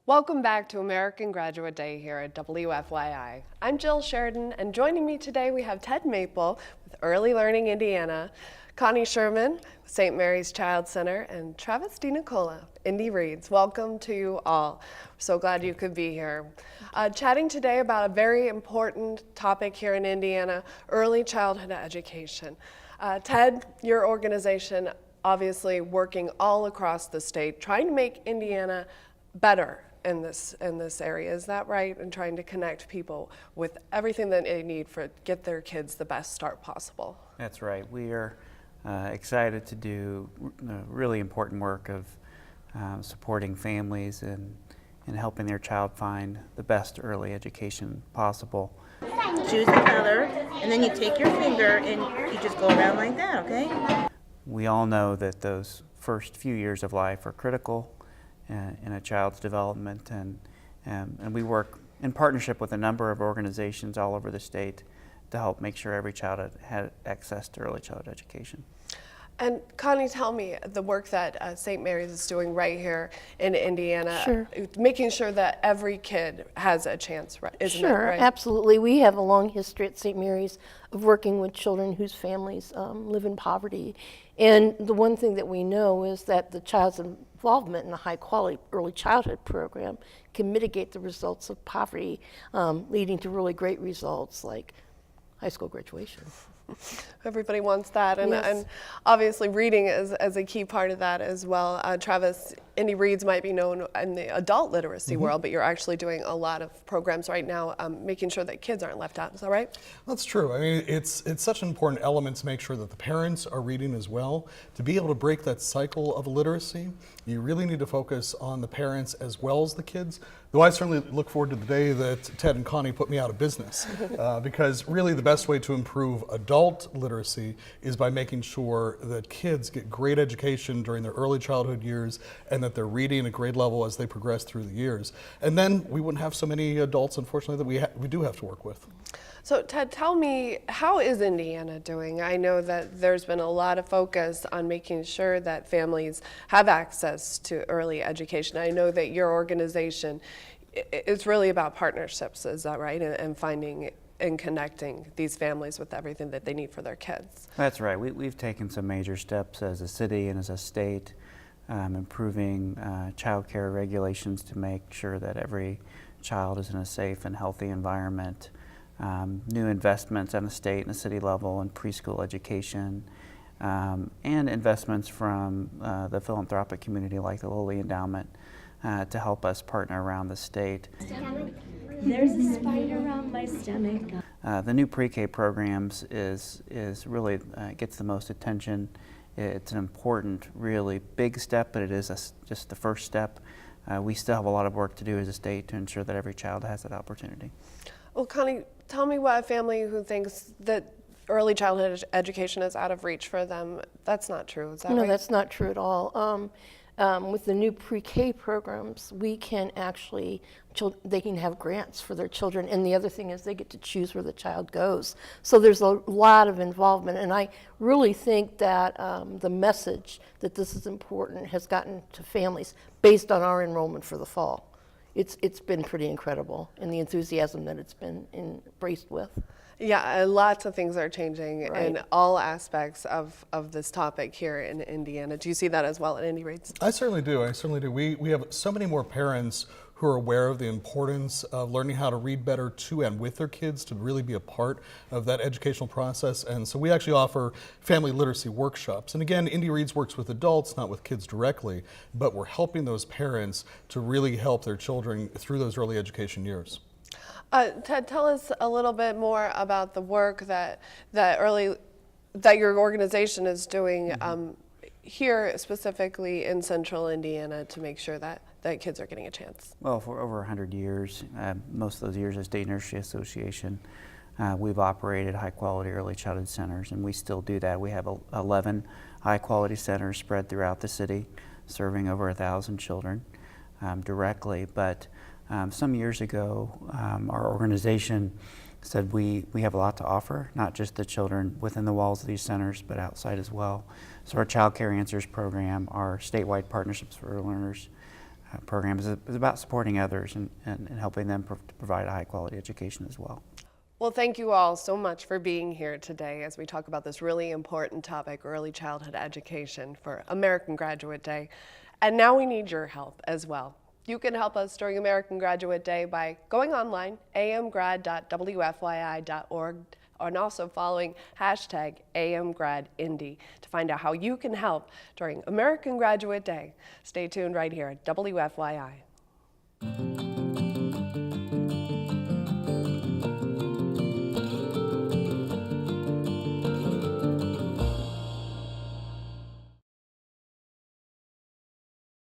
Welcome back to American Graduate Day here at WFYI. I'm Jill Sheridan, and joining me today we have Ted Maple with Early Learning Indiana, Connie Sherman with St. Mary's Child Center, and Travis DiNicola, Indy Reads. Welcome to you all. So glad you could be here. Chatting today about a very important topic here in Indiana, early childhood education. Ted, your organization obviously working all across the state, trying to make Indiana better in this area. Is that right? And trying to connect people with everything that they need for get their kids the best start possible. That's right. We are excited to do really important work of supporting families and helping their child find the best early education possible. Choose the color, and then you take your finger and you just go around like that, okay? We all know that those first few years of life are critical in a child's development, and we work in partnership with a number of organizations all over the state to help make sure every child had access to early childhood education. And Connie, tell me the work that St. Mary's is doing right here in Indiana, Sure. making sure that every kid has a chance, right? Isn't Sure, it right? absolutely. We have a long history at St. Mary's of working with children whose families live in poverty. And the one thing that we know is that the child's involvement in a high-quality early childhood program can mitigate the results of poverty, leading to really great results like high school graduation. Everybody wants that, and, Yes. and obviously reading is a key part of that as well. Travis, Indy Reads might be known in the adult literacy world, but you're actually doing a lot of programs right now, making sure that kids aren't left out. Is that right? That's true. I mean, it's such an important element to make sure that the parents are reading as well. To be able to break that cycle of illiteracy, you really need to focus on the parents as well as the kids. Though I certainly look forward to the day that Ted and Connie put me out of business, because really the best way to improve adult literacy is by making sure that kids get great education during their early childhood years and that they're reading at grade level as they progress through the years. And then we wouldn't have so many adults, unfortunately, that we do have to work with. So Ted, tell me, how is Indiana doing? I know that there's been a lot of focus on making sure that families have access to early education. I know that your organization is really about partnerships, is that right? And finding and connecting these families with everything that they need for their kids. That's right. We've taken some major steps as a city and as a state, improving child care regulations to make sure that every child is in a safe and healthy environment. New investments on the state and the city level in preschool education, and investments from the philanthropic community like the Lilly Endowment to help us partner around the state. There's a spider on my stomach. The new pre-K programs is really gets the most attention. It's an important, really big step, but it is just the first step. We still have a lot of work to do as a state to ensure that every child has that opportunity. Well, Connie, tell me what a family who thinks that early childhood education is out of reach for them, that's not true, is that No, right? that's not true at all. With the new pre-K programs, we can actually, they can have grants for their children, and the other thing is they get to choose where the child goes. So there's a lot of involvement, and I really think that the message that this is important has gotten to families based on our enrollment for the fall. It's been pretty incredible, and the enthusiasm that it's been embraced with. Yeah, lots of things are changing Right. in all aspects of this topic here in Indiana. Do you see that as well at Indy Reads? I certainly do. I certainly do. We have so many more parents who are aware of the importance of learning how to read better to and with their kids to really be a part of that educational process. And so we actually offer family literacy workshops. And again, Indy Reads works with adults, not with kids directly, but we're helping those parents to really help their children through those early education years. Ted, tell us a little bit more about the work that your organization is doing here, specifically in Central Indiana, to make sure that kids are getting a chance. Well, for over 100 years, most of those years as State Nursery Association, we've operated high-quality early childhood centers, and we still do that. We have 11 high-quality centers spread throughout the city, serving over 1,000 children directly. But some years ago, our organization said we have a lot to offer, not just the children within the walls of these centers, but outside as well. So our Child Care Answers program, our statewide partnerships for early learners, program is about supporting others and helping them to provide a high quality education as well. Well, thank you all so much for being here today as we talk about this really important topic, early childhood education for American Graduate Day. And now we need your help as well. You can help us during American Graduate Day by going online, amgrad.wfyi.org, and also following hashtag AMGradIndy to find out how you can help during American Graduate Day. Stay tuned right here at WFYI.